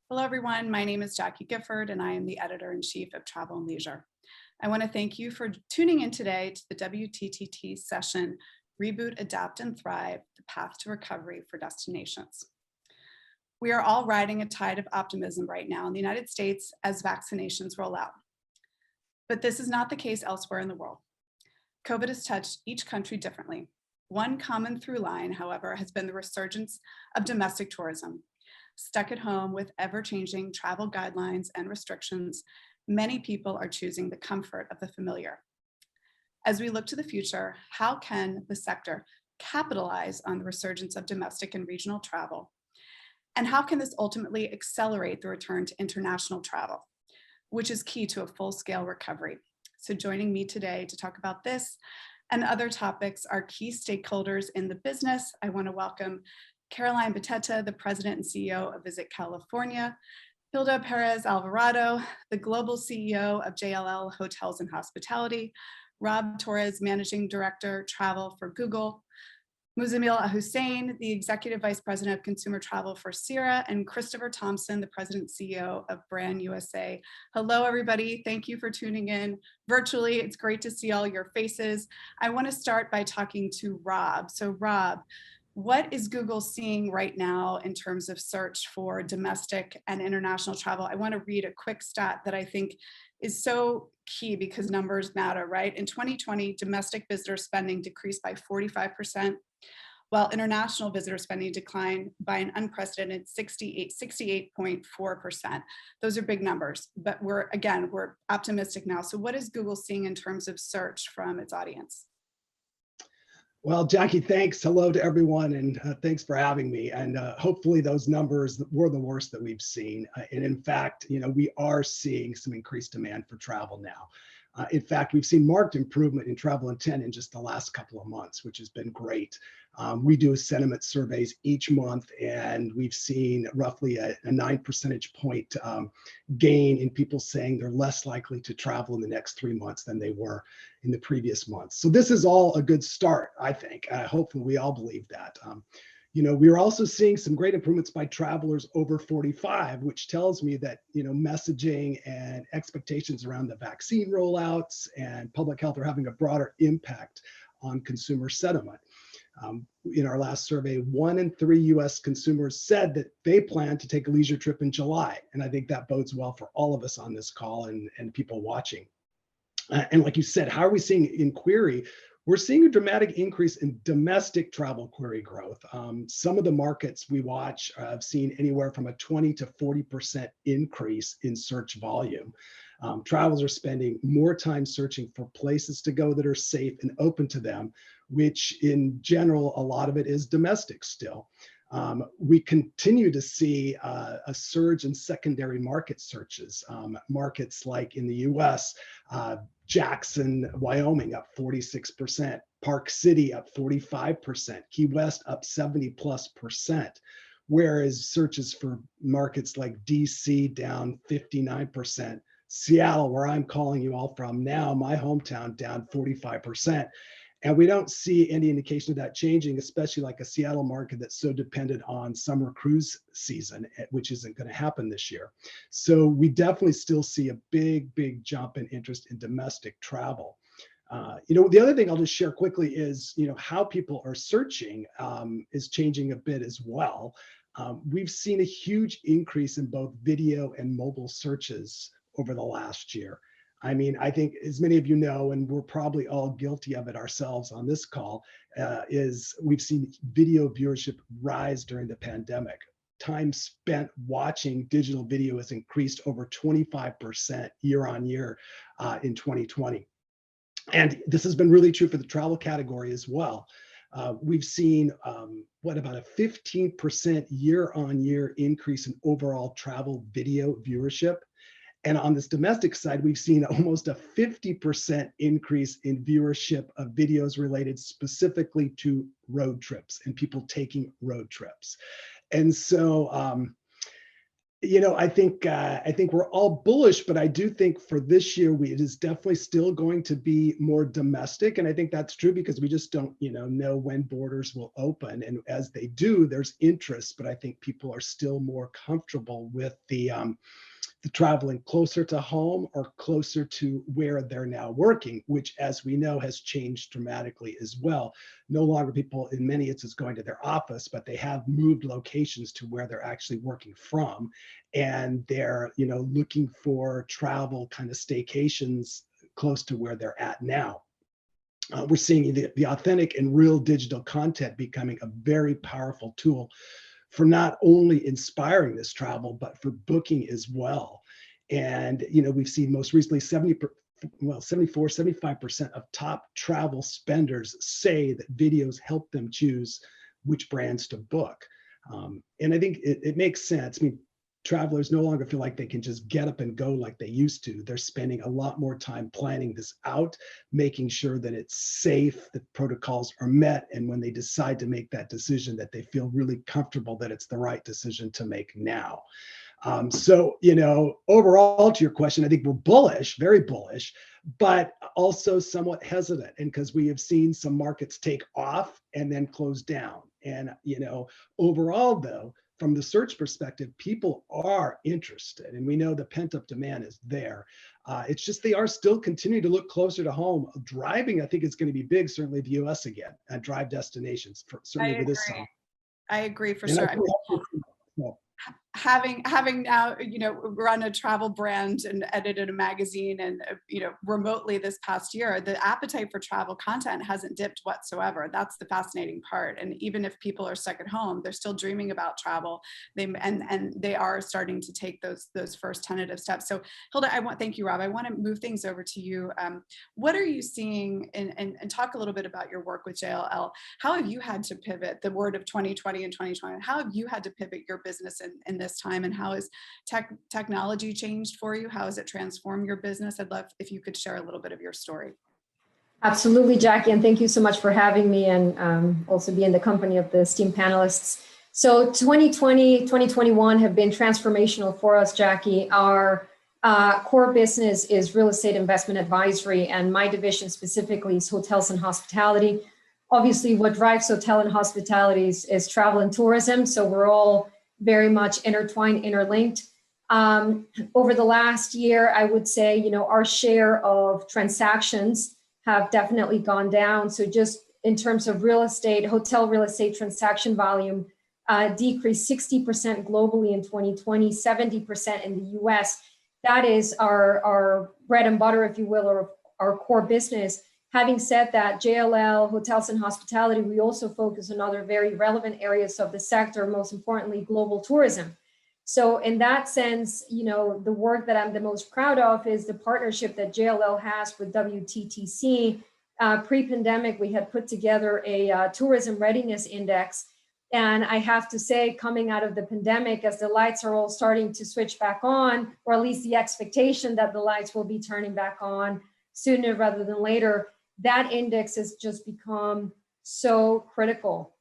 Hello, everyone. My name is Jackie Gifford, and I am the editor-in-chief of Travel and Leisure. I want to thank you for tuning in today to the WTTT session, Reboot, Adapt, and Thrive, the Path to Recovery for Destinations. We are all riding a tide of optimism right now in the United States as vaccinations roll out. But this is not the case elsewhere in the world. COVID has touched each country differently. One common through line, however, has been the resurgence of domestic tourism. Stuck at home with ever-changing travel guidelines and restrictions, many people are choosing the comfort of the familiar. As we look to the future, how can the sector capitalize on the resurgence of domestic and regional travel? And how can this ultimately accelerate the return to international travel, which is key to a full-scale recovery? So joining me today to talk about this and other topics are key stakeholders in the business. I want to welcome Caroline Beteta, the president and CEO of Visit California, Gilda Perez-Alvarado, the global CEO of JLL Hotels and Hospitality, Rob Torres, managing director, travel for Google, Muzzammil Ahussain, the executive vice president of consumer travel for Sierra, and Christopher Thompson, the president and CEO of Brand USA. Hello, everybody. Thank you for tuning in virtually. It's great to see all your faces. I want to start by talking to Rob. So Rob, what is Google seeing right now in terms of search for domestic and international travel? I want to read a quick stat that I think is so key because numbers matter, right? In 2020, domestic visitor spending decreased by 45%, while international visitor spending declined by an unprecedented 68.4%. Those are big numbers, but we're optimistic now. So what is Google seeing in terms of search from its audience? Well, Jackie, thanks. Hello to everyone, and thanks for having me. And hopefully those numbers were the worst that we've seen. And in fact, we are seeing some increased demand for travel now. In fact, we've seen marked improvement in travel intent in just the last couple of months, which has been great. We do sentiment surveys each month, and we've seen roughly a 9 percentage point gain in people saying they're less likely to travel in the next 3 months than they were in the previous months. So this is all a good start, I think. Hopefully we all believe that. We're also seeing some great improvements by travelers over 45, which tells me that, messaging and expectations around the vaccine rollouts and public health are having a broader impact on consumer sentiment. In our last survey, 1 in 3 US consumers said that they plan to take a leisure trip in July. And I think that bodes well for all of us on this call and people watching. And like you said, how are we seeing inquiry? We're seeing a dramatic increase in domestic travel query growth. Some of the markets we watch have seen anywhere from a 20 to 40% increase in search volume. Travelers are spending more time searching for places to go that are safe and open to them, which in general, a lot of it is domestic still. We continue to see a surge in secondary market searches. Markets like in the US, Jackson, Wyoming up 46%, Park City up 45%, Key West up 70+%, whereas searches for markets like DC down 59%, Seattle, where I'm calling you all from now, my hometown, down 45%. And we don't see any indication of that changing, especially like a Seattle market that's so dependent on summer cruise season, which isn't going to happen this year. So we definitely still see a big jump in interest in domestic travel. The other thing I'll just share quickly is, how people are searching is changing a bit as well. We've seen a huge increase in both video and mobile searches over the last year. I mean, I think as many of you know, and we're probably all guilty of it ourselves on this call, is we've seen video viewership rise during the pandemic. Time spent watching digital video has increased over 25% year on year in 2020. And this has been really true for the travel category as well. We've seen about a 15% year on year increase in overall travel video viewership. And on this domestic side, we've seen almost a 50% increase in viewership of videos related specifically to road trips and people taking road trips. And so I think we're all bullish, but I do think for this year, it is definitely still going to be more domestic. And I think that's true because we just don't, know when borders will open. And as they do, there's interest, but I think people are still more comfortable with the traveling closer to home or closer to where they're now working, which, as we know, has changed dramatically as well. No longer people in many instances going to their office, but they have moved locations to where they're actually working from. And they're, looking for travel kind of staycations close to where they're at now. We're seeing the authentic and real digital content becoming a very powerful tool for not only inspiring this travel, but for booking as well. And, we've seen most recently 75% of top travel spenders say that videos help them choose which brands to book. And I think it makes sense. I mean, travelers no longer feel like they can just get up and go like they used to. They're spending a lot more time planning this out, making sure that it's safe, that protocols are met, and when they decide to make that decision, that they feel really comfortable that it's the right decision to make now. So, overall to your question, I think we're bullish, very bullish, but also somewhat hesitant. And because we have seen some markets take off and then close down. And, overall, though, from the search perspective, people are interested, and we know the pent-up demand is there. It's just they are still continuing to look closer to home. Driving, I think, is going to be big, certainly the U.S. again, and drive destinations, certainly with this summer. I agree for And sure. I having now, run a travel brand and edited a magazine and, remotely this past year, the appetite for travel content hasn't dipped whatsoever. That's the fascinating part. And even if people are stuck at home, they're still dreaming about travel. And they are starting to take those first tentative steps. So Gilda, thank you, Rob. I want to move things over to you. What are you seeing, and talk a little bit about your work with JLL. How have you had to pivot, the word of 2020 and 2020? How have you had to pivot your business in this time, and how has technology changed for you? How has it transformed your business? I'd love if you could share a little bit of your story. Absolutely, Jackie, and thank you so much for having me, and also be in the company of the esteemed panelists. So 2020, 2021 have been transformational for us, Jackie. Our core business is real estate investment advisory, and my division specifically is hotels and hospitality. Obviously, what drives hotel and hospitality is travel and tourism, so we're all very much intertwined, interlinked. Over the last year, I would say, our share of transactions have definitely gone down. So just in terms of real estate, hotel real estate transaction volume decreased 60% globally in 2020, 70% in the US. That is our bread and butter, if you will, or our core business. Having said that, JLL, hotels and hospitality, we also focus on other very relevant areas of the sector, most importantly, global tourism. So in that sense, the work that I'm the most proud of is the partnership that JLL has with WTTC. Pre-pandemic, we had put together a tourism readiness index. And I have to say, coming out of the pandemic, as the lights are all starting to switch back on, or at least the expectation that the lights will be turning back on sooner rather than later, that index has just become so critical.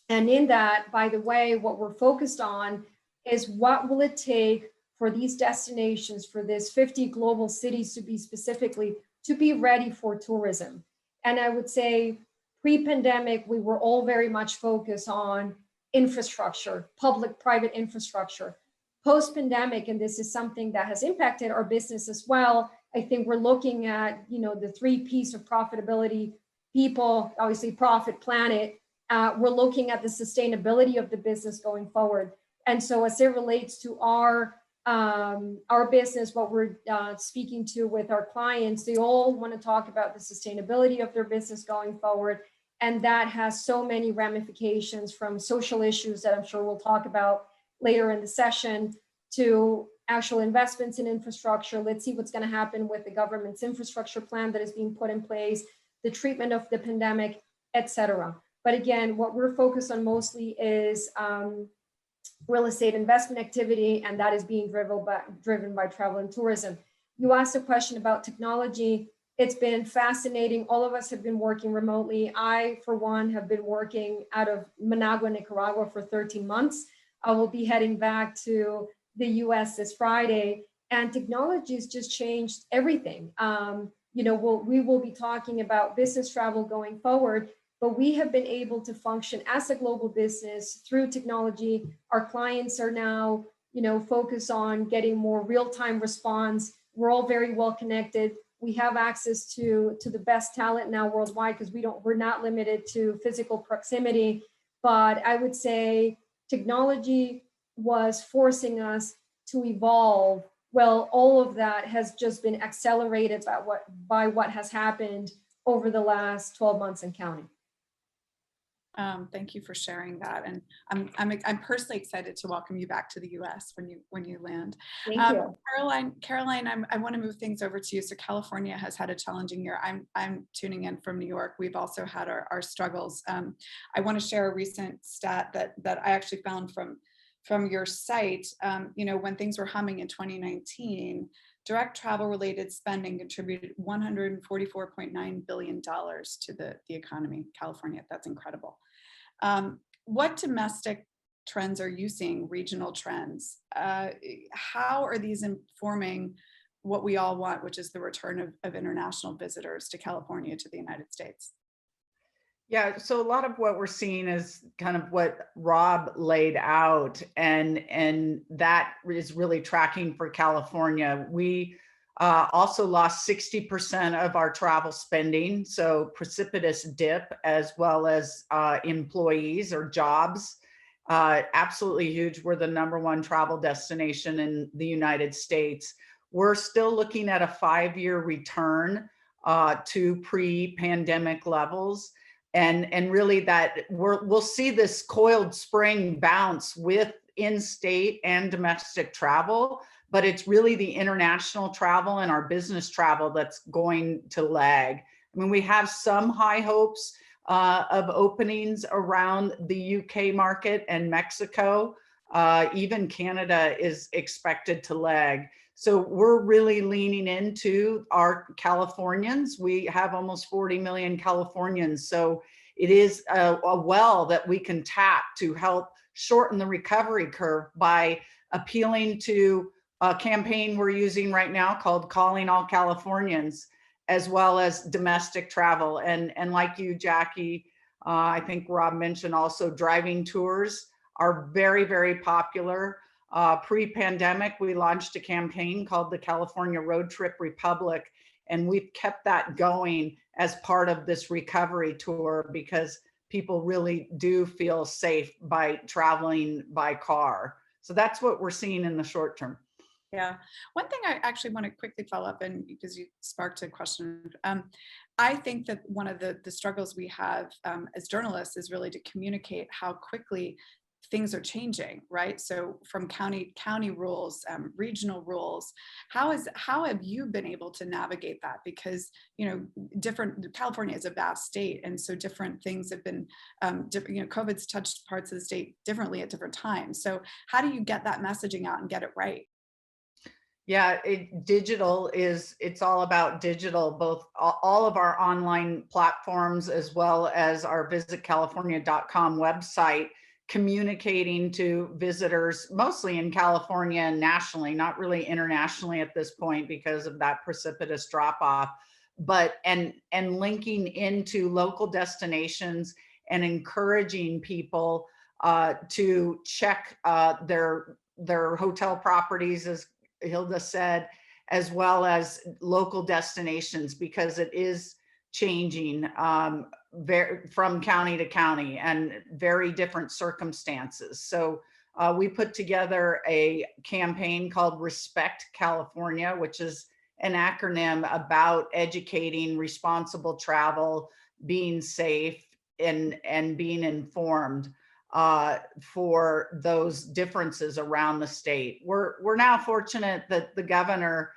And in that, by the way, what we're focused on is what will it take for these destinations, for these 50 global cities to be ready for tourism. And I would say pre-pandemic, we were all very much focused on infrastructure, public-private infrastructure. Post-pandemic, and this is something that has impacted our business as well, I think we're looking at, the 3 P's of profitability: people, obviously profit, planet. We're looking at the sustainability of the business going forward. And so as it relates to our business, what we're speaking to with our clients, they all want to talk about the sustainability of their business going forward. And that has so many ramifications, from social issues that I'm sure we'll talk about later in the session, to actual investments in infrastructure. Let's see what's going to happen with the government's infrastructure plan that is being put in place, the treatment of the pandemic, etc. But again, what we're focused on mostly is real estate investment activity, and that is being driven by travel and tourism. You asked a question about technology. It's been fascinating. All of us have been working remotely. I, for one, have been working out of Managua, Nicaragua for 13 months. I will be heading back to the US this Friday, and technology has just changed everything. We will be talking about business travel going forward, but we have been able to function as a global business through technology. Our clients are now, focused on getting more real-time response. We're all very well connected. We have access to the best talent now worldwide because we're not limited to physical proximity. But I would say technology was forcing us to evolve. Well, all of that has just been accelerated by what has happened over the last 12 months and counting. Thank you for sharing that, and I'm personally excited to welcome you back to the U.S. when you land. Thank you, Caroline. I want to move things over to you. So California has had a challenging year. I'm tuning in from New York. We've also had our struggles. I want to share a recent stat that I actually found from your site. When things were humming in 2019. Direct travel related spending contributed $144.9 billion to the economy, California. That's incredible. What domestic trends are you seeing, regional trends? How are these informing what we all want, which is the return of international visitors to California, to the United States? Yeah, so a lot of what we're seeing is kind of what Rob laid out, and that is really tracking for California. We also lost 60% of our travel spending, so precipitous dip, as well as employees or jobs. Absolutely huge. We're the #1 travel destination in the United States. We're still looking at a 5-year return to pre-pandemic levels. And really that we'll see this coiled spring bounce with in-state and domestic travel, but it's really the international travel and our business travel that's going to lag. I mean, we have some high hopes of openings around the UK market and Mexico. Even Canada is expected to lag. So we're really leaning into our Californians. We have almost 40 million Californians. So it is a well that we can tap to help shorten the recovery curve by appealing to a campaign we're using right now called Calling All Californians, as well as domestic travel. And like you, Jackie, I think Rob mentioned also driving tours are very, very popular. Pre-pandemic, we launched a campaign called the California Road Trip Republic, and we've kept that going as part of this recovery tour because people really do feel safe by traveling by car. So that's what we're seeing in the short term. Yeah. One thing I actually want to quickly follow up, and because you sparked a question, I think that one of the struggles we have as journalists is really to communicate how quickly things are changing, right? So from county rules, regional rules, how have you been able to navigate that? Because California is a vast state, and so different things have been, COVID's touched parts of the state differently at different times. So how do you get that messaging out and get it right? Yeah, it's all about digital, both all of our online platforms as well as our visitcalifornia.com website, communicating to visitors, mostly in California and nationally, not really internationally at this point because of that precipitous drop off, but and linking into local destinations and encouraging people to check their hotel properties, as Gilda said, as well as local destinations, because it is changing from county to county and very different circumstances. So we put together a campaign called Respect California, which is an acronym about educating responsible travel, being safe, and being informed for those differences around the state. We're now fortunate that the governor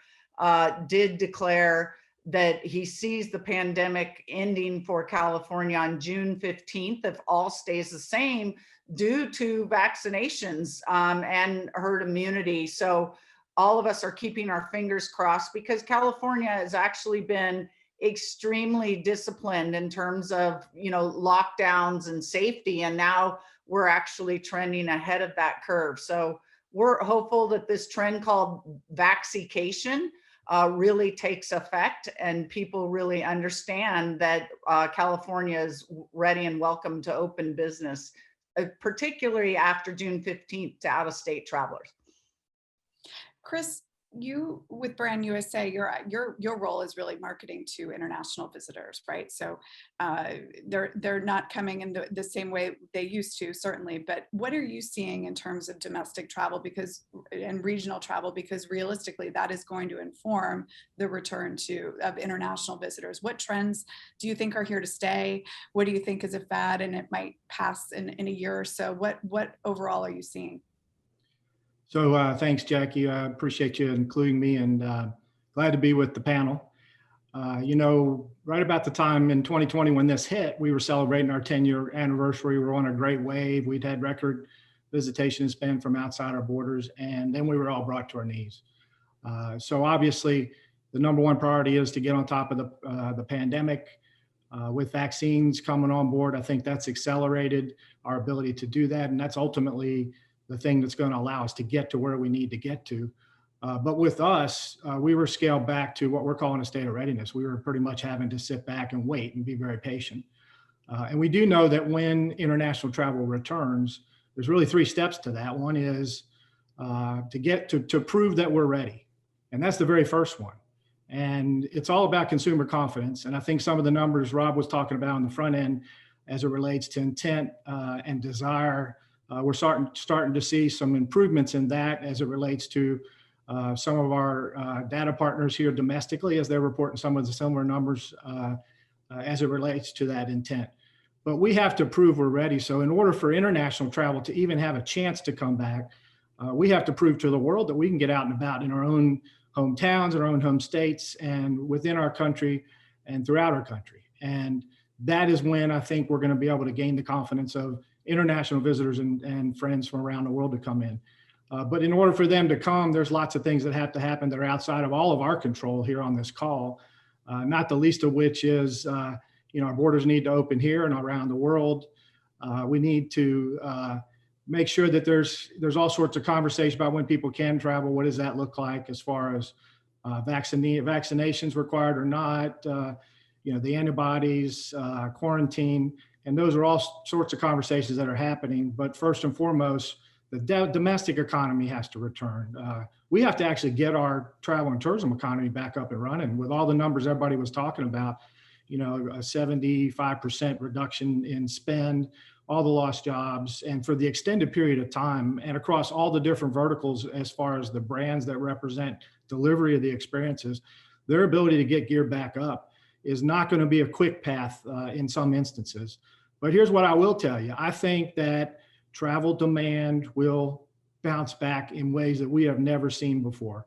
did declare that he sees the pandemic ending for California on June 15th if all stays the same due to vaccinations and herd immunity. So all of us are keeping our fingers crossed because California has actually been extremely disciplined in terms of, lockdowns and safety. And now we're actually trending ahead of that curve. So we're hopeful that this trend called vaccication really takes effect and people really understand that California is ready and welcome to open business, particularly after June 15th to out-of-state travelers. Chris, you with Brand USA, your role is really marketing to international visitors, right? So they're not coming in the same way they used to, certainly. But what are you seeing in terms of domestic travel and regional travel? Because realistically, that is going to inform the return of international visitors. What trends do you think are here to stay? What do you think is a fad and it might pass in a year or so? What overall are you seeing? So thanks, Jackie. I appreciate you including me, and glad to be with the panel. Right about the time in 2020 when this hit, we were celebrating our 10-year anniversary. We were on a great wave. We'd had record visitation and spend from outside our borders, and then we were all brought to our knees. So obviously, the number one priority is to get on top of the pandemic. With vaccines coming on board, I think that's accelerated our ability to do that, and that's ultimately the thing that's going to allow us to get to where we need to get to. But with us, we were scaled back to what we're calling a state of readiness. We were pretty much having to sit back and wait and be very patient. And we do know that when international travel returns, there's really 3 steps to that. One is to prove that we're ready. And that's the very first one. And it's all about consumer confidence. And I think some of the numbers Rob was talking about on the front end as it relates to intent and desire, we're starting to see some improvements in that as it relates to some of our data partners here domestically, as they're reporting some of the similar numbers as it relates to that intent. But we have to prove we're ready. So in order for international travel to even have a chance to come back, we have to prove to the world that we can get out and about in our own hometowns, our own home states, and within our country and throughout our country. And that is when I think we're going to be able to gain the confidence of international visitors and friends from around the world to come in. But in order for them to come, there's lots of things that have to happen that are outside of all of our control here on this call, not the least of which is, our borders need to open here and around the world. We need to make sure that there's all sorts of conversation about when people can travel. What does that look like as far as vaccinations required or not, the antibodies, quarantine. And those are all sorts of conversations that are happening. But first and foremost, the domestic economy has to return. We have to actually get our travel and tourism economy back up and running. With all the numbers everybody was talking about, a 75% reduction in spend, all the lost jobs, and for the extended period of time, and across all the different verticals as far as the brands that represent delivery of the experiences, their ability to get geared back up is not going to be a quick path in some instances. But here's what I will tell you. I think that travel demand will bounce back in ways that we have never seen before.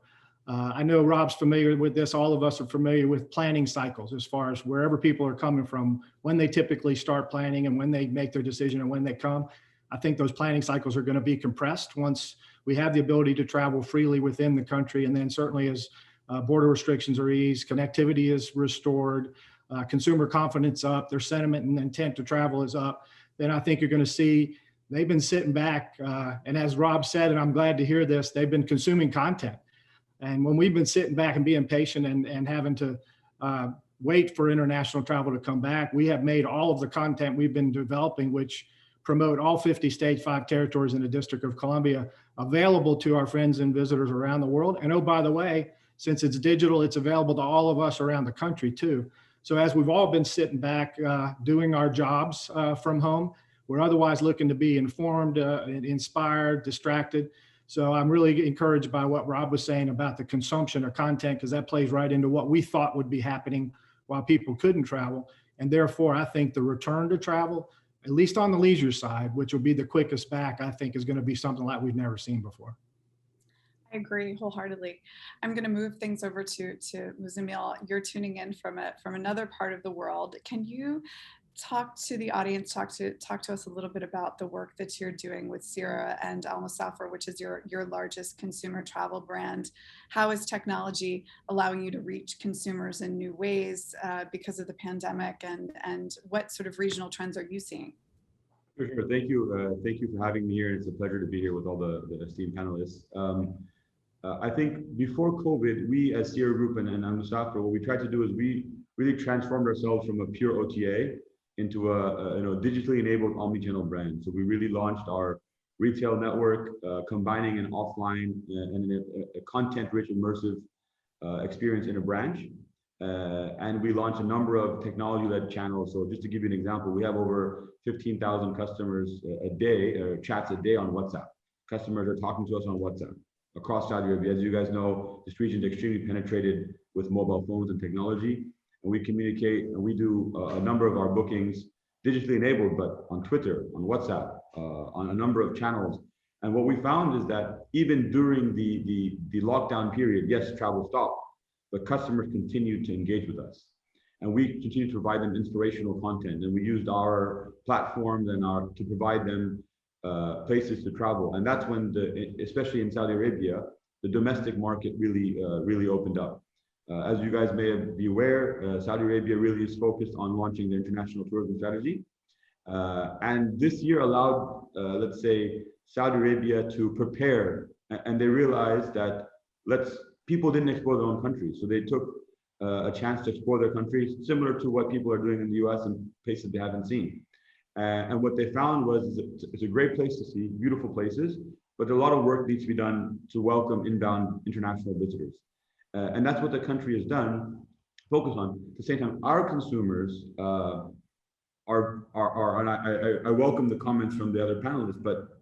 I know Rob's familiar with this. All of us are familiar with planning cycles as far as wherever people are coming from, when they typically start planning and when they make their decision and when they come. I think those planning cycles are going to be compressed once we have the ability to travel freely within the country. And then certainly as border restrictions are eased, connectivity is restored, consumer confidence up, their sentiment and intent to travel is up, then I think you're going to see they've been sitting back. And as Rob said, and I'm glad to hear this, they've been consuming content. And when we've been sitting back and being patient and having to wait for international travel to come back, we have made all of the content we've been developing, which promote all 50 states, 5 territories in the District of Columbia, available to our friends and visitors around the world. And oh, by the way, since it's digital, it's available to all of us around the country too. So as we've all been sitting back doing our jobs from home, we're otherwise looking to be informed, inspired, distracted. So I'm really encouraged by what Rob was saying about the consumption of content, because that plays right into what we thought would be happening while people couldn't travel. And therefore, I think the return to travel, at least on the leisure side, which will be the quickest back, I think is going to be something like we've never seen before. I agree wholeheartedly. I'm going to move things over to Muzzammil. You're tuning in from another part of the world. Can you talk to the audience, talk to us a little bit about the work that you're doing with Sierra and Al-Musafir, which is your largest consumer travel brand? How is technology allowing you to reach consumers in new ways because of the pandemic, and what sort of regional trends are you seeing? Sure. Thank you. Thank you for having me here. It's a pleasure to be here with all the esteemed panelists. I think before COVID, we as Sierra Group and Ahussain, what we tried to do is we really transformed ourselves from a pure OTA into a digitally enabled omnichannel brand. So we really launched our retail network, combining an offline and a content-rich, immersive experience in a branch. And we launched a number of technology-led channels. So just to give you an example, we have over 15,000 customers a day, or chats a day on WhatsApp. Customers are talking to us on WhatsApp across Saudi Arabia. As you guys know, this region is extremely penetrated with mobile phones and technology. And we communicate and we do a number of our bookings digitally enabled, but on Twitter, on WhatsApp, on a number of channels. And what we found is that even during the lockdown period, yes, travel stopped, but customers continued to engage with us. And we continue to provide them inspirational content. And we used our platforms and to provide them places to travel. And that's when, especially in Saudi Arabia, the domestic market really opened up. As you guys may be aware, Saudi Arabia really is focused on launching their international tourism strategy. And this year allowed, let's say, Saudi Arabia to prepare. And they realized that people didn't explore their own countries. So they took a chance to explore their countries, similar to what people are doing in the US and places they haven't seen. And what they found was it's a great place to see, beautiful places, but a lot of work needs to be done to welcome inbound international visitors. And that's what the country has done, focus on. At the same time, our consumers and I welcome the comments from the other panelists, but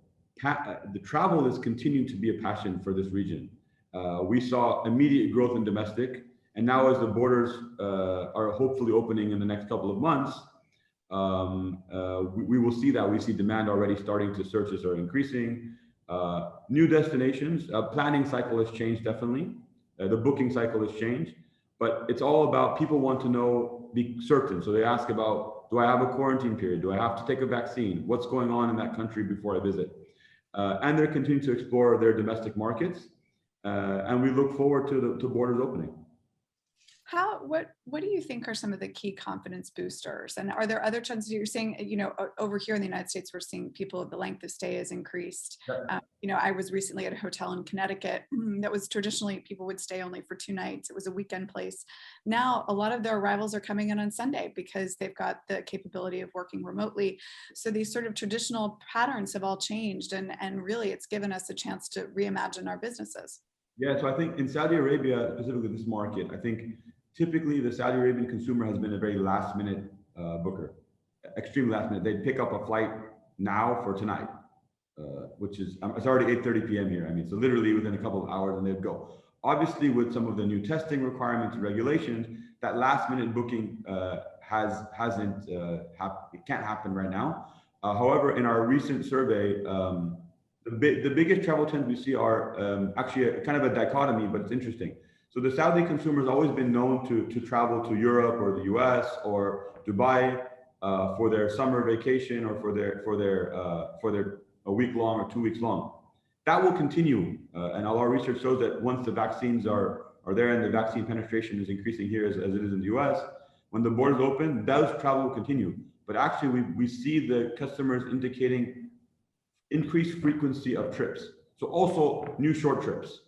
the travel is continuing to be a passion for this region. We saw immediate growth in domestic, and now as the borders are hopefully opening in the next couple of months, we will see that. We see demand already starting to, searches are increasing. New destinations, planning cycle has changed definitely. The booking cycle has changed, but it's all about people want to be certain. So they ask about, do I have a quarantine period? Do I have to take a vaccine? What's going on in that country before I visit? And they're continuing to explore their domestic markets. And we look forward to borders opening. What do you think are some of the key confidence boosters? And are there other trends you're seeing? Over here in the United States, we're seeing the length of stay has increased. I was recently at a hotel in Connecticut that was traditionally people would stay only for 2 nights. It was a weekend place. Now, a lot of their arrivals are coming in on Sunday because they've got the capability of working remotely. So these sort of traditional patterns have all changed, and really it's given us a chance to reimagine our businesses. Yeah, so I think in Saudi Arabia, specifically this market, I think typically the Saudi Arabian consumer has been a very last minute booker, extreme last minute. They'd pick up a flight now for tonight, which is, it's already 8:30 p.m. here. I mean, so literally within a couple of hours and they'd go. Obviously with some of the new testing requirements and regulations, that last minute booking it can't happen right now. However, in our recent survey, the biggest travel trends we see are actually kind of a dichotomy, but it's interesting. So the Saudi consumer has always been known to travel to Europe or the US or Dubai for their summer vacation or for their a week long or 2 weeks long. That will continue. And all our research shows that once the vaccines are there and the vaccine penetration is increasing here as it is in the US, when the borders open, those travel will continue. But actually we see the customers indicating increased frequency of trips. So also new short trips.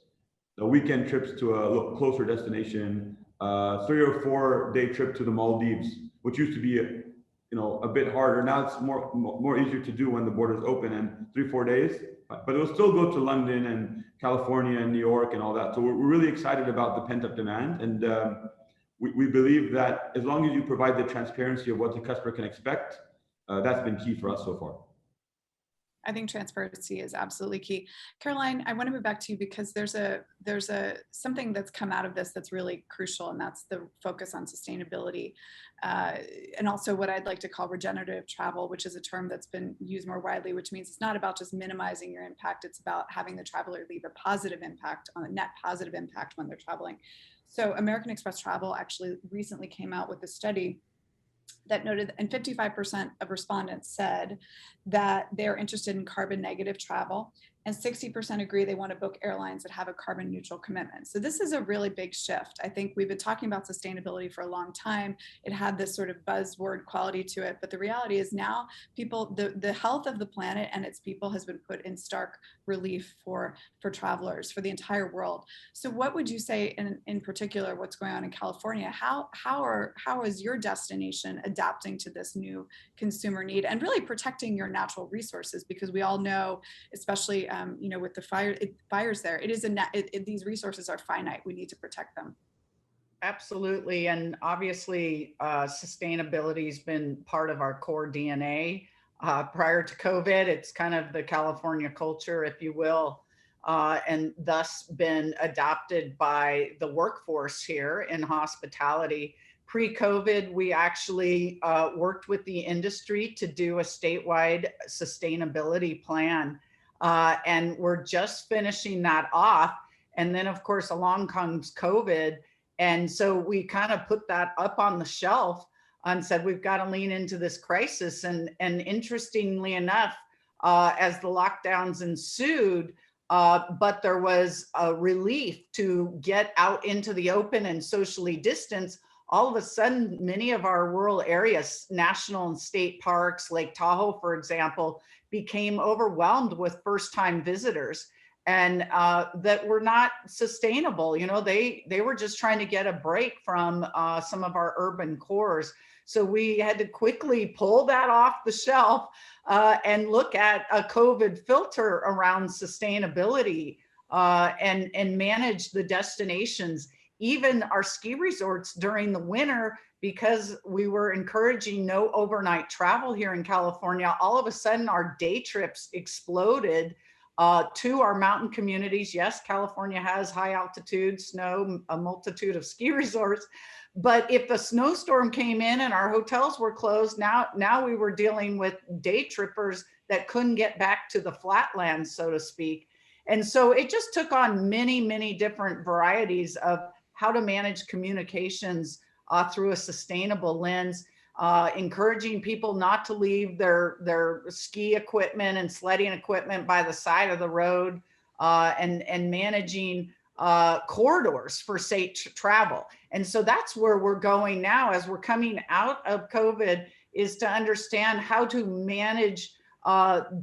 The weekend trips to a closer destination, 3 or 4 day trip to the Maldives, which used to be a bit harder. Now it's more easier to do when the borders open, and 3-4 days. But it will still go to London and California and New York and all that. So we're really excited about the pent up demand, and we believe that as long as you provide the transparency of what the customer can expect, that's been key for us so far. I think transparency is absolutely key. Caroline, I want to move back to you because there's something that's come out of this that's really crucial, and that's the focus on sustainability, and also what I'd like to call regenerative travel, which is a term that's been used more widely, which means it's not about just minimizing your impact, it's about having the traveler leave a positive impact, on a net positive impact when they're traveling. So American Express Travel actually recently came out with a study that noted, and 55% of respondents said that they're interested in carbon negative travel, and 60% agree they want to book airlines that have a carbon neutral commitment. So this is a really big shift. I think we've been talking about sustainability for a long time. It had this sort of buzzword quality to it, but the reality is now people, the health of the planet and its people has been put in stark relief for travelers, for the entire world. So what would you say in particular, what's going on in California? How is your destination adapting to this new consumer need and really protecting your natural resources? Because we all know, especially with the fires there, these resources are finite. We need to protect them. Absolutely. And obviously, sustainability has been part of our core DNA. Prior to COVID, it's kind of the California culture, if you will, and thus been adopted by the workforce here in hospitality. Pre-COVID, we actually worked with the industry to do a statewide sustainability plan. And we're just finishing that off. And then, of course, along comes COVID. And so we kind of put that up on the shelf and said, we've got to lean into this crisis. And interestingly enough, as the lockdowns ensued, but there was a relief to get out into the open and socially distance. All of a sudden, many of our rural areas, national and state parks, Lake Tahoe, for example, became overwhelmed with first-time visitors and that were not sustainable. They were just trying to get a break from some of our urban cores. So we had to quickly pull that off the shelf and look at a COVID filter around sustainability and manage the destinations, even our ski resorts during the winter, because we were encouraging no overnight travel here in California. All of a sudden, our day trips exploded to our mountain communities. Yes, California has high altitude, snow, a multitude of ski resorts. But if the snowstorm came in and our hotels were closed, now we were dealing with day trippers that couldn't get back to the flatlands, so to speak. And so it just took on many, many different varieties of how to manage communications through a sustainable lens, encouraging people not to leave their ski equipment and sledding equipment by the side of the road, and managing corridors for safe travel. And so that's where we're going now as we're coming out of COVID, is to understand how to manage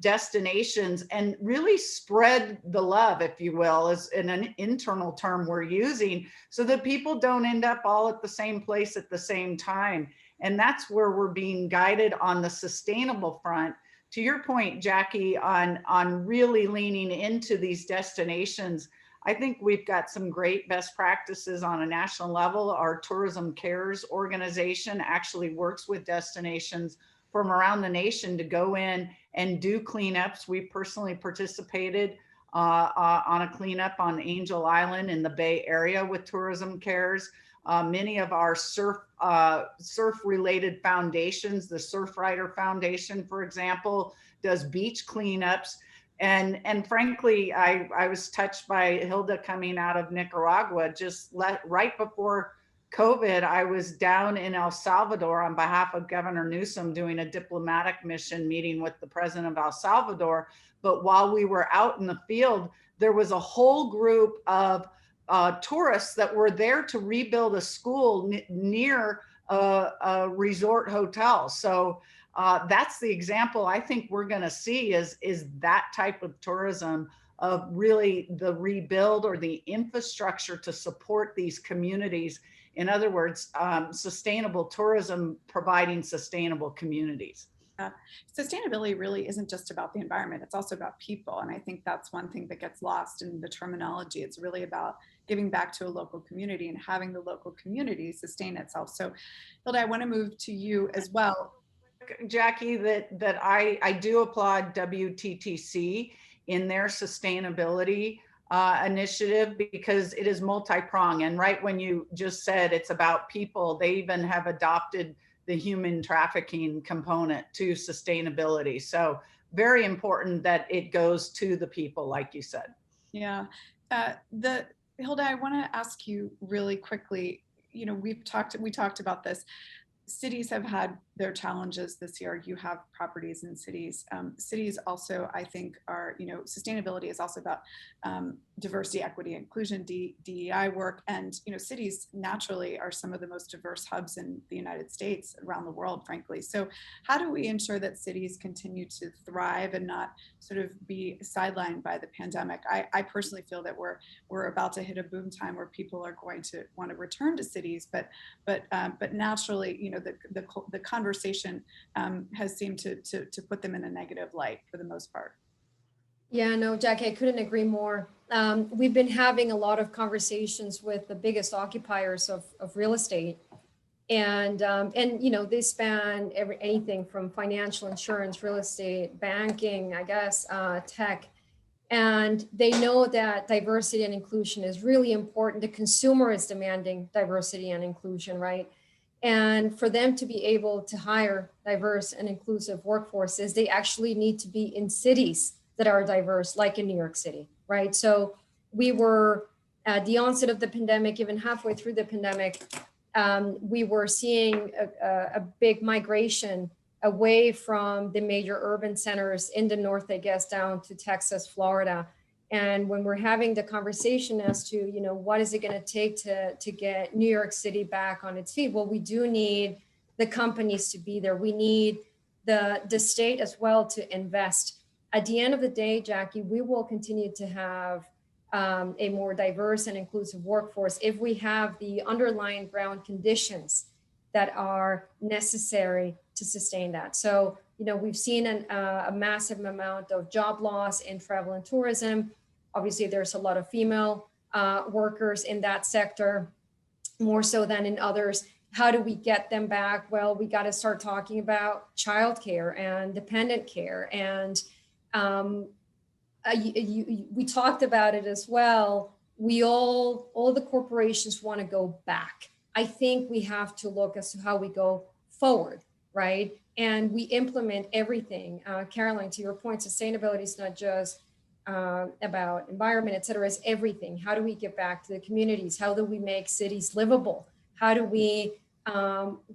destinations and really spread the love, if you will, is an internal term we're using, so that people don't end up all at the same place at the same time. And that's where we're being guided on the sustainable front. To your point, Jackie, on really leaning into these destinations, I think we've got some great best practices on a national level. Our Tourism Cares organization actually works with destinations from around the nation to go in and do cleanups. We personally participated on a cleanup on Angel Island in the Bay Area with Tourism Cares. Many of our surf-related foundations, the Surfrider Foundation, for example, does beach cleanups. And frankly, I was touched by Gilda coming out of Nicaragua. Right before COVID, I was down in El Salvador on behalf of Governor Newsom doing a diplomatic mission, meeting with the president of El Salvador. But while we were out in the field, there was a whole group of tourists that were there to rebuild a school near a resort hotel. So that's the example I think we're going to see is that type of tourism, of really the rebuild or the infrastructure to support these communities. In other words, sustainable tourism providing sustainable communities. Sustainability really isn't just about the environment, it's also about people. And I think that's one thing that gets lost in the terminology. It's really about giving back to a local community and having the local community sustain itself. So Gilda, I want to move to you as well. Jackie, that I do applaud WTTC in their sustainability initiative, because it is multi-pronged. And right when you just said it's about people, they even have adopted the human trafficking component to sustainability. So very important that it goes to the people, like you said. Yeah. Gilda, I want to ask you really quickly, we talked about this. Cities have had their challenges this year. You have properties in cities. Cities also, I think, are, sustainability is also about diversity, equity, inclusion, DEI work. And, cities naturally are some of the most diverse hubs in the United States, around the world, frankly. So how do we ensure that cities continue to thrive and not sort of be sidelined by the pandemic? I personally feel that we're about to hit a boom time where people are going to want to return to cities, but naturally, the conversation has seemed to put them in a negative light for the most part. Yeah, no, Jackie, I couldn't agree more. We've been having a lot of conversations with the biggest occupiers of real estate, and they span anything from financial, insurance, real estate, banking, I guess, tech. And they know that diversity and inclusion is really important. The consumer is demanding diversity and inclusion, right? And for them to be able to hire diverse and inclusive workforces, they actually need to be in cities that are diverse, like in New York City, right? So we were at the onset of the pandemic, even halfway through the pandemic, we were seeing a big migration away from the major urban centers in the north, I guess, down to Texas, Florida. And when we're having the conversation as to, what is it going to take to get New York City back on its feet? Well, we do need the companies to be there. We need the state as well to invest. At the end of the day, Jackie, we will continue to have a more diverse and inclusive workforce if we have the underlying ground conditions that are necessary to sustain that. So, we've seen a massive amount of job loss in travel and tourism. Obviously, there's a lot of female workers in that sector, more so than in others. How do we get them back? Well, we got to start talking about childcare and dependent care. And we talked about it as well. All the corporations want to go back. I think we have to look as to how we go forward, right? And we implement everything. Caroline, to your point, sustainability is not just about environment, et cetera, it's everything. How do we get back to the communities? How do we make cities livable? How do we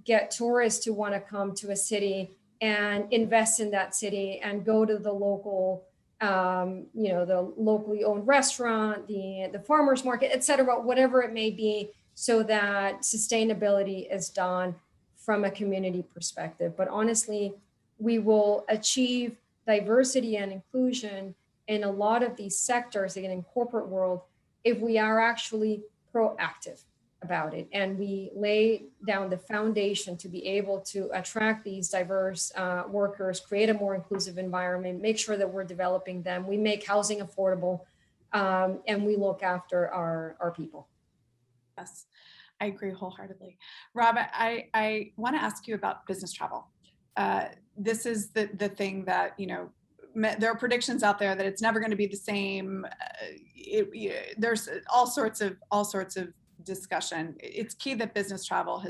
get tourists to want to come to a city and invest in that city and go to the local, the locally owned restaurant, the farmer's market, et cetera, whatever it may be, so that sustainability is done from a community perspective. But honestly, we will achieve diversity and inclusion in a lot of these sectors, again, in corporate world, if we are actually proactive about it and we lay down the foundation to be able to attract these diverse workers, create a more inclusive environment, make sure that we're developing them, we make housing affordable, and we look after our people. Yes, I agree wholeheartedly. Rob, I want to ask you about business travel. This is the thing that, there are predictions out there that it's never going to be the same. There's all sorts of discussion. It's key that business travel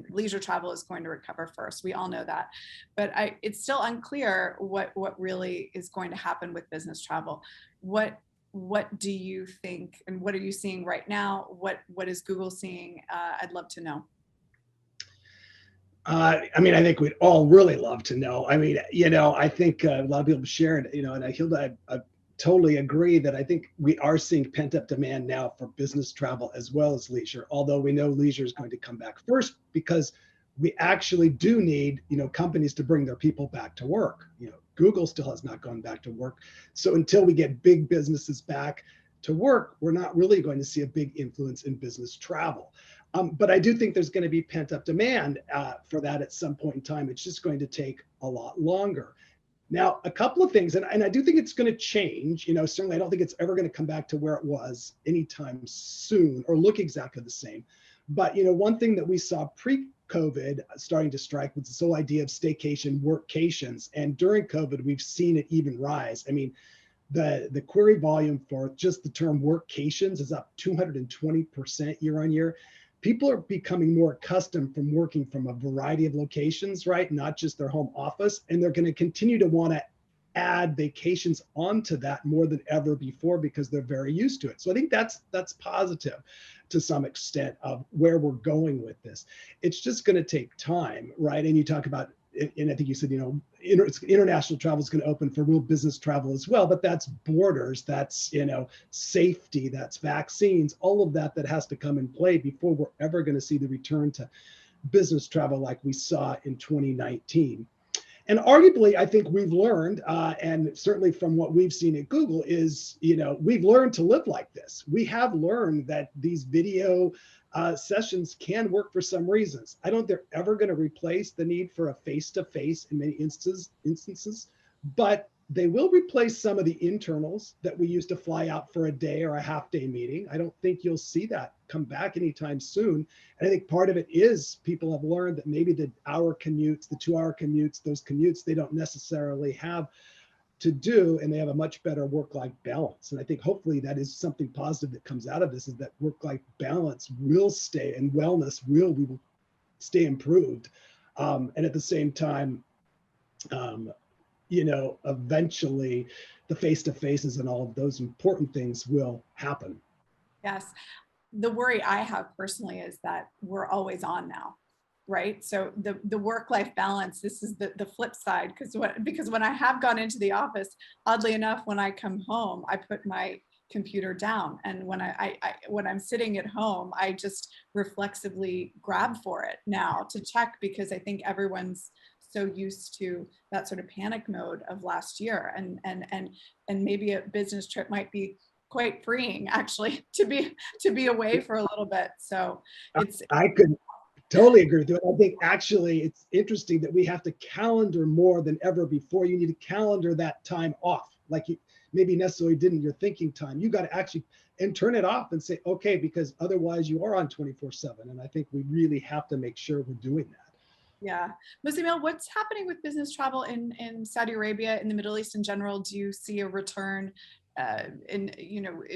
leisure travel is going to recover first. We all know that, but it's still unclear what really is going to happen with business travel. What do you think, and what are you seeing right now? What is Google seeing? I'd love to know. I think we'd all really love to know. I think a lot of people shared, and Gilda, I totally agree that I think we are seeing pent up demand now for business travel as well as leisure, although we know leisure is going to come back first because we actually do need, companies to bring their people back to work. Google still has not gone back to work. So until we get big businesses back to work, we're not really going to see a big influence in business travel. But I do think there's going to be pent up demand for that at some point in time. It's just going to take a lot longer. Now, a couple of things, and I do think it's going to change. Certainly I don't think it's ever going to come back to where it was anytime soon or look exactly the same. But, one thing that we saw pre-COVID starting to strike was this whole idea of staycation workcations. And during COVID, we've seen it even rise. The query volume for just the term workcations is up 220% year on year. People are becoming more accustomed from working from a variety of locations, right? Not just their home office. And they're going to continue to want to add vacations onto that more than ever before because they're very used to it. So I think that's positive to some extent of where we're going with this. It's just going to take time, right? And you talk about, and I think you said, international travel is going to open for real business travel as well, but that's borders, that's, safety, that's vaccines, all of that has to come in play before we're ever going to see the return to business travel like we saw in 2019. And arguably, I think we've learned, and certainly from what we've seen at Google is, we've learned to live like this. We have learned that these video sessions can work for some reasons. I don't think they're ever going to replace the need for a face-to-face in many instances, but they will replace some of the internals that we used to fly out for a day or a half-day meeting. I don't think you'll see that come back anytime soon. And I think part of it is people have learned that maybe the hour commutes, the 2-hour commutes, those commutes, they don't necessarily have to do, and they have a much better work-life balance. And I think hopefully that is something positive that comes out of this, is that work-life balance will stay and wellness will stay improved. And at the same time, eventually the face-to-faces and all of those important things will happen. Yes. The worry I have personally is that we're always on now, right? So the work-life balance, this is the flip side, because when I have gone into the office, oddly enough, when I come home, I put my computer down. And when when I'm sitting at home, I just reflexively grab for it now to check, because I think everyone's so used to that sort of panic mode of last year, and maybe a business trip might be quite freeing actually to be away for a little bit. So I could totally agree with you. I think actually it's interesting that we have to calendar more than ever before. You need to calendar that time off, like you maybe necessarily didn't your thinking time. You got to actually and turn it off and say, okay, because otherwise you are on 24/7. And I think we really have to make sure we're doing that. Yeah. Muzzammil, what's happening with business travel in Saudi Arabia, in the Middle East in general? Do you see a return?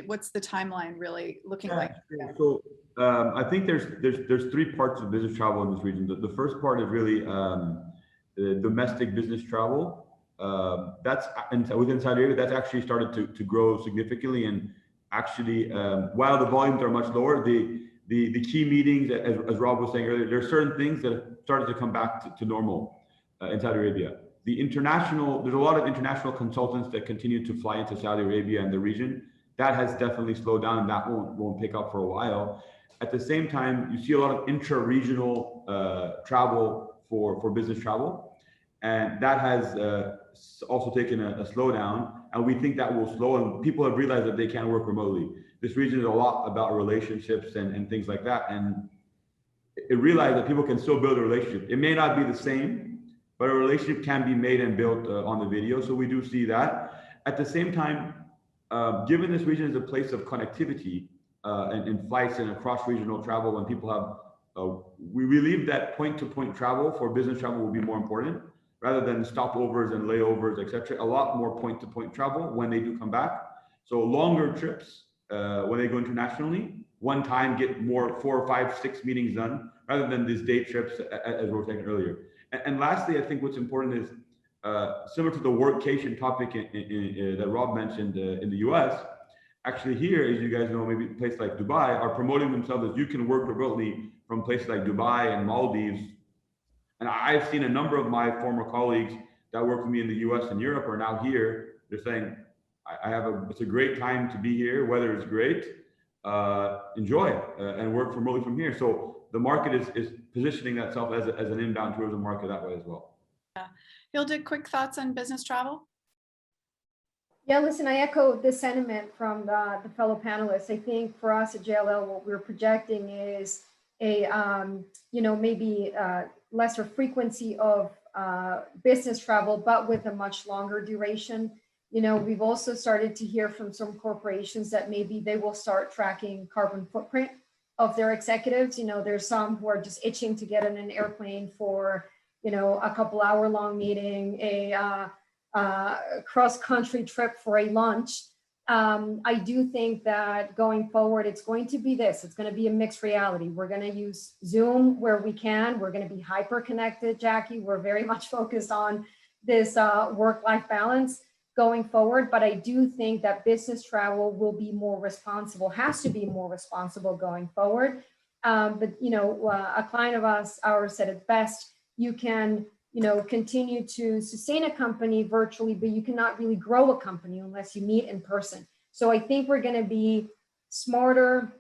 What's the timeline really looking like? So I think there's 3 parts of business travel in this region. The first part is really domestic business travel. That's within Saudi Arabia, that's actually started to grow significantly. And actually, while the volumes are much lower, the key meetings, as Rob was saying earlier, there are certain things that have started to come back to normal in Saudi Arabia. There's a lot of international consultants that continue to fly into Saudi Arabia and the region. That has definitely slowed down, and that won't pick up for a while. At the same time, you see a lot of intra-regional travel for business travel, and that has also taken a slowdown, and we think that will slow, and people have realized that they can work remotely. This region is a lot about relationships and things like that, and it realized that people can still build a relationship. It may not be the same, but a relationship can be made and built on the video. So we do see that. At the same time, given this region is a place of connectivity and flights and cross-regional travel, when people have, we believe that point-to-point travel for business travel will be more important rather than stopovers and layovers, etc. A lot more point-to-point travel when they do come back. So longer trips when they go internationally, one time get more 4, 5, 6 meetings done rather than these day trips as we were saying earlier. And lastly, I think what's important is similar to the workcation topic that Rob mentioned in the US, actually here, as you guys know, maybe a place like Dubai are promoting themselves as you can work remotely from places like Dubai and Maldives. And I've seen a number of my former colleagues that work with me in the US and Europe are now here. They're saying, it's a great time to be here, weather is great, enjoy and work remotely from here. So the market is positioning itself as an inbound tourism market that way as well. Gilda, quick thoughts on business travel? Yeah, listen, I echo the sentiment from the fellow panelists. I think for us at JLL, what we're projecting is a, maybe lesser frequency of business travel, but with a much longer duration. We've also started to hear from some corporations that maybe they will start tracking carbon footprint of their executives. There's some who are just itching to get in an airplane for, a couple hour long meeting, a cross-country trip for a lunch. I do think that going forward, it's going to be this. It's going to be a mixed reality. We're going to use Zoom where we can. We're going to be hyper connected, Jackie. We're very much focused on this work-life balance. going forward, but I do think that business travel will be more responsible, has to be more responsible going forward. But a client of ours said it best: you can continue to sustain a company virtually, but you cannot really grow a company unless you meet in person. So I think we're going to be smarter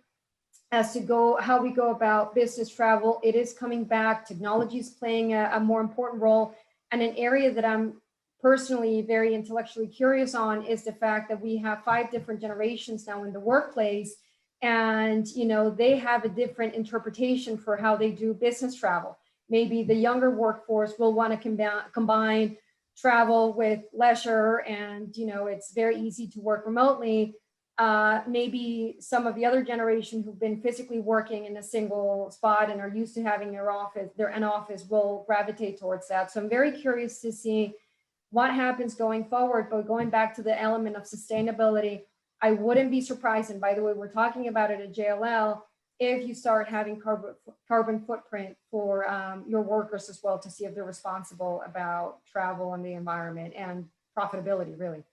as to how we go about business travel. It is coming back. Technology is playing a more important role. And an area that I'm personally very intellectually curious on is the fact that we have 5 different generations now in the workplace, and they have a different interpretation for how they do business travel. Maybe the younger workforce will want to combine travel with leisure, and it's very easy to work remotely. Maybe some of the other generation who've been physically working in a single spot and are used to having an office will gravitate towards that. So I'm very curious to see what happens going forward. But going back to the element of sustainability, I wouldn't be surprised, and by the way, we're talking about it at JLL, if you start having carbon footprint for your workers as well, to see if they're responsible about travel and the environment and profitability, really.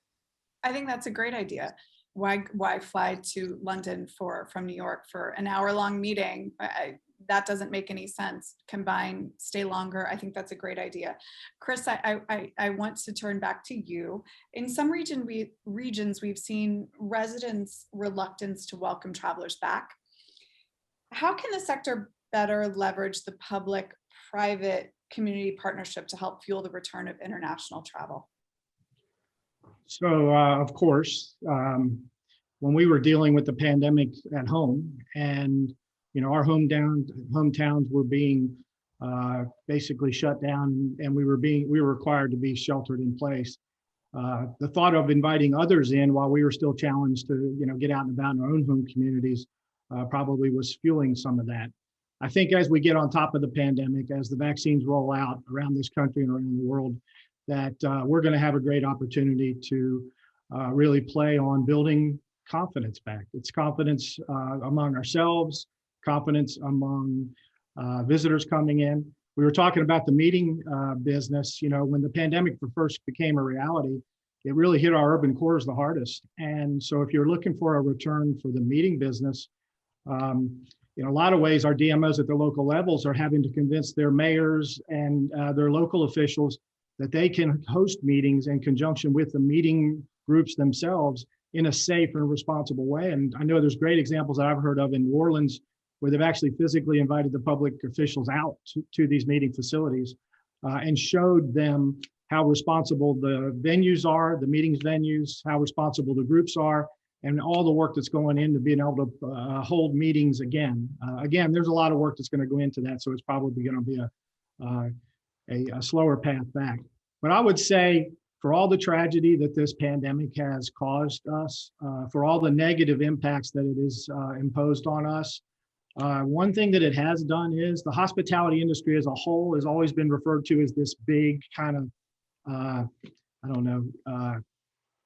I think that's a great idea. Why fly to London from New York for an hour-long meeting? That doesn't make any sense. Combine, stay longer. I think that's a great idea. Chris, I want to turn back to you. In some regions, we've seen residents' reluctance to welcome travelers back. How can the sector better leverage the public-private community partnership to help fuel the return of international travel? So, of course, when we were dealing with the pandemic at home, and our hometowns were being basically shut down, and we were required to be sheltered in place. The thought of inviting others in while we were still challenged to get out and about in our own home communities probably was fueling some of that. I think as we get on top of the pandemic, as the vaccines roll out around this country and around the world, that we're going to have a great opportunity to really play on building confidence back. It's confidence among ourselves, confidence among visitors coming in. We were talking about the meeting business. When the pandemic first became a reality, it really hit our urban cores the hardest. And so if you're looking for a return for the meeting business, in a lot of ways, our DMOs at the local levels are having to convince their mayors and their local officials that they can host meetings in conjunction with the meeting groups themselves in a safe and responsible way. And I know there's great examples that I've heard of in New Orleans where they've actually physically invited the public officials out to these meeting facilities and showed them how responsible the venues are, the meetings venues, how responsible the groups are, and all the work that's going into being able to hold meetings again. Again, there's a lot of work that's going to go into that, so it's probably going to be a slower path back. But I would say, for all the tragedy that this pandemic has caused us, for all the negative impacts that it has imposed on us, one thing that it has done is the hospitality industry as a whole has always been referred to as this big kind of,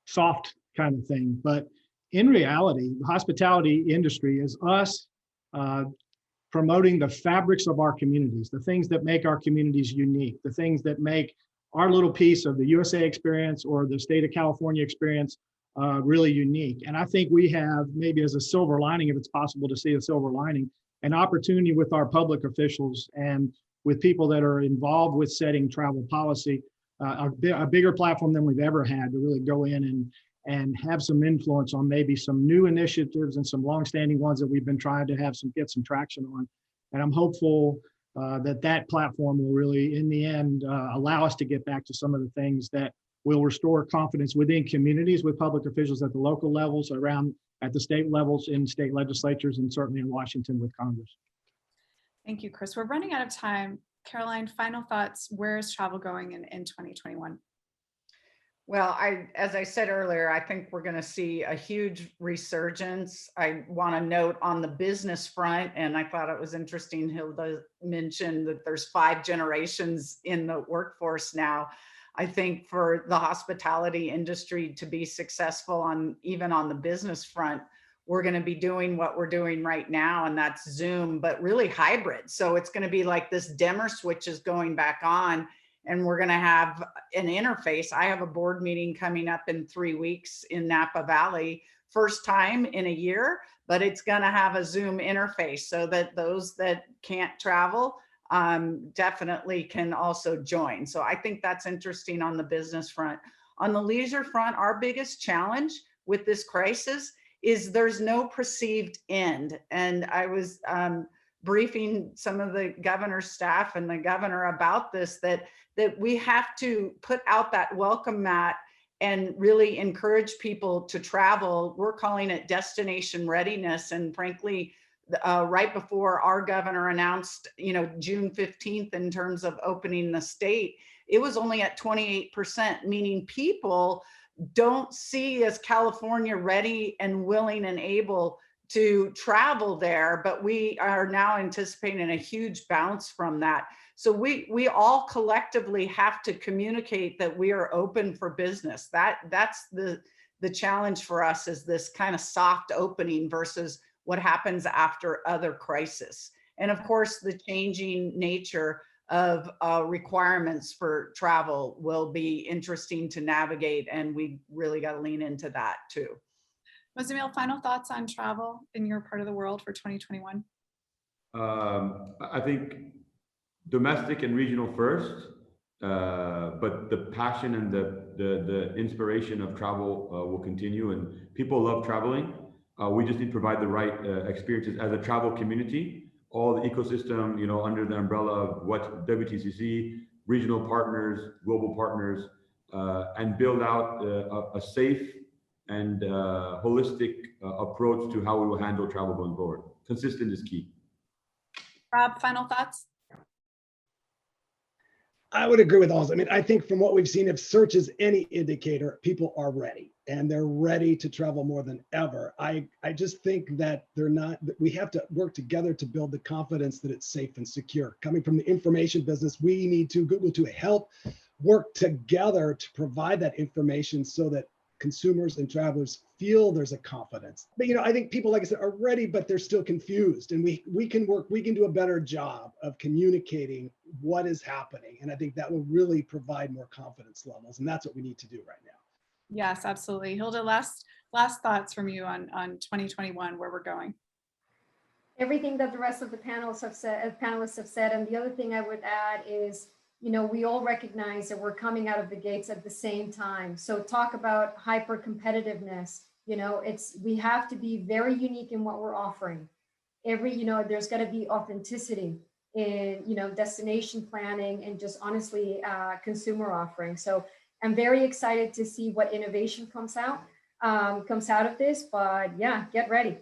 soft kind of thing. But in reality, the hospitality industry is us promoting the fabrics of our communities, the things that make our communities unique, the things that make our little piece of the USA experience or the state of California experience really unique. And I think we have, maybe as a silver lining, if it's possible to see a silver lining, an opportunity with our public officials and with people that are involved with setting travel policy, a bigger platform than we've ever had to really go in and have some influence on maybe some new initiatives and some longstanding ones that we've been trying to get some traction on. And I'm hopeful that platform will really, in the end, allow us to get back to some of the things that will restore confidence within communities with public officials at the local levels, around at the state levels, in state legislatures, and certainly in Washington with Congress. Thank you, Chris. We're running out of time. Caroline, final thoughts. Where is travel going in 2021? Well, as I said earlier, I think we're going to see a huge resurgence. I want to note on the business front, and I thought it was interesting, Gilda mentioned that there's 5 generations in the workforce now. I think for the hospitality industry to be successful even on the business front, we're going to be doing what we're doing right now, and that's Zoom, but really hybrid. So it's going to be like this dimmer switch is going back on, and we're going to have an interface. I have a board meeting coming up in 3 weeks in Napa Valley, first time in a year, but it's going to have a Zoom interface so that those that can't travel definitely can also join. So I think that's interesting on the business front. On the leisure front, our biggest challenge with this crisis is there's no perceived end. And I was briefing some of the governor's staff and the governor about this, that we have to put out that welcome mat and really encourage people to travel. We're calling it destination readiness. And frankly, right before our governor announced, June 15th in terms of opening the state, it was only at 28%, meaning people don't see as California ready and willing and able to travel there, but we are now anticipating a huge bounce from that. So we all collectively have to communicate that we are open for business. That's the challenge for us, is this kind of soft opening versus what happens after other crises. And of course, the changing nature of requirements for travel will be interesting to navigate, and we really got to lean into that too. Muzzammil, final thoughts on travel in your part of the world for 2021? I think domestic and regional first, but the passion and the inspiration of travel will continue, and people love traveling. We just need to provide the right experiences as a travel community. All the ecosystem, under the umbrella of what WTTC, regional partners, global partners, and build out a safe and holistic approach to how we will handle travel going forward. Consistent is key. Rob, final thoughts? I would agree with all. I think from what we've seen, if search is any indicator, people are ready, and they're ready to travel more than ever. I just think that we have to work together to build the confidence that it's safe and secure. Coming from the information business, we need Google to help work together to provide that information so that consumers and travelers feel there's a confidence. But I think people, like I said, are ready, but they're still confused. And we can do a better job of communicating what is happening. And I think that will really provide more confidence levels. And that's what we need to do right now. Yes, absolutely. Gilda, last thoughts from you on 2021, where we're going. Everything that the rest of the panelists have said. And the other thing I would add is, we all recognize that we're coming out of the gates at the same time. So talk about hyper competitiveness. We have to be very unique in what we're offering. There's got to be authenticity in, destination planning and just honestly consumer offering. So I'm very excited to see what innovation comes out of this. But yeah, get ready.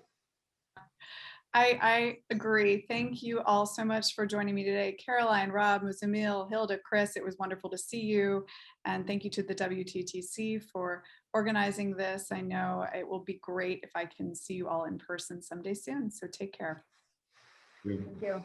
I agree. Thank you all so much for joining me today. Caroline, Rob, Muzzammil, Gilda, Chris, it was wonderful to see you. And thank you to the WTTC for organizing this. I know it will be great if I can see you all in person someday soon. So take care. Thank you.